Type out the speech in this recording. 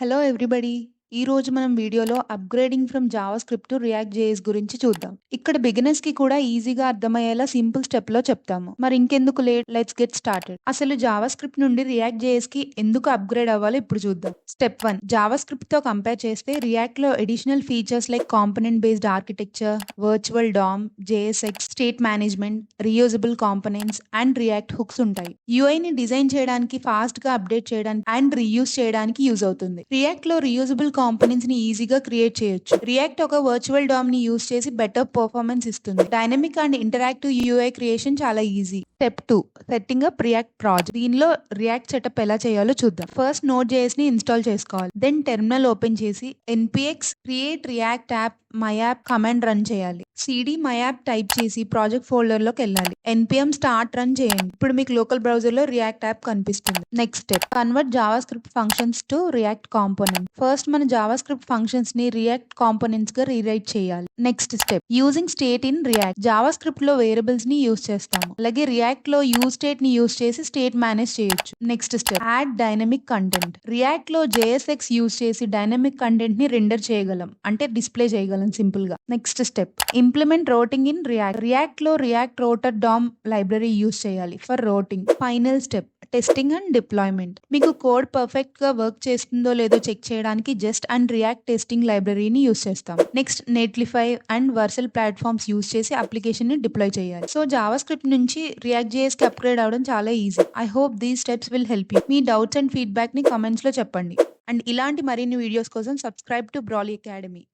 Hello everybody. ఈ రోజు మనం వీడియోలో upgrading from JavaScript to react JS గురించి చూద్దాం. ఇక్కడ బిగినర్స్‌కి కూడా ఈజీగా అర్థమయ్యేలా సింపుల్ స్టెప్‌లో చెప్తాము. మరి ఇంకెందుకు లేట్, లెట్స్ గెట్ స్టార్టెడ్. అసలు జావాస్క్రిప్ట్ నుండి రియాక్ట్ జేఎస్‌కి ఎందుకు అప్‌గ్రేడ్ అవ్వాలో ఇప్పుడు చూద్దాం. స్టెప్ 1, జావాస్క్రిప్ట్‌తో కంపేర్ చేస్తే రియాక్ట్‌లో additional features like component based architecture, virtual DOM, JSX, state management, reusable components and React hooks ఉంటాయి. యూఐని డిజైన్ చేయడానికి, ఫాస్ట్‌గా అప్డేట్ చేయడానికి అండ్ రీయూజ్ చేయడానికి యూజ్ అవుతుంది. రియాక్ట్‌లో రీయూజబుల్ కాంపోనెంట్స్ ని ఈజీగా క్రియేట్ చేయొచ్చు. రియాక్ట్ ఒక వర్చువల్ DOM ని యూజ్ చేసి బెటర్ పర్ఫార్మెన్స్ ఇస్తుంది. Dynamic and interactive UI creation చాలా easy. Step 2, setting up React project. దీనిలో రియాక్ట్ సెటప్ ఎలా చేయాలో చూద్దాం. ఫస్ట్ Node.js ని ఇన్స్టాల్ చేసుకోవాలి. దెన్ టెర్మినల్ ఓపెన్ చేసి npx create react app myApp command run చేయాలి. cd myApp టైప్ చేసి ప్రాజెక్ట్ ఫోల్డర్ లోకి వెళ్ళాలి. npm స్టార్ట్ రన్ చేయండి. ఇప్పుడు మీకు లోకల్ బ్రౌజర్ లో రియాక్ట్ యాప్ కనిపిస్తుంది. Next step, convert JavaScript functions to react component. First మన జావాస్క్రిప్ట్ ఫంక్షన్స్ ని రియాక్ట్ కాంపోనెంట్స్ గా రీరైట్ చేయాలి. Next step, using state in react. JavaScript లో వేరియబుల్స్ ని యూజ్ చేస్తాము. అలాగే రియాక్ట్ లో యూజ్ స్టేట్ ని యూజ్ చేసి స్టేట్ మేనేజ్ చేయొచ్చు. Next step, add dynamic content. React లో JSX యూజ్ చేసి డైనమిక్ కంటెంట్ ని రెండర్ చేయగలం, అంటే డిస్ప్లే చేయగలం సింపుల్ గా. Next step, implement routing in react. React లో react rotor DOM library use చేయాలి for routing. Final step, testing and deployment. మీకు కోడ్ పర్ఫెక్ట్ గా వర్క్ చేస్తుందో లేదో చెక్ చేయడానికి జస్ట్ అండ్ రియాక్ట్ టెస్టింగ్ లైబ్రరీని యూజ్ చేస్తాం. Next Netlify and Vercel platforms use చేసి అప్లికేషన్ ని డిప్లాయ్ చేయాలి. సో జావాస్క్రిప్ట్ నుంచి రియాక్ట్ జేఎస్ కి అప్గ్రేడ్ అవడం చాలా easy. I hope these steps will help you. మీ డౌట్స్ అండ్ ఫీడ్బ్యాక్ ని కామెంట్స్ లో చెప్పండి. అండ్ ఇలాంటి మరిన్ని వీడియోస్ కోసం సబ్స్క్రైబ్ టు బ్రాలీ అకాడమీ.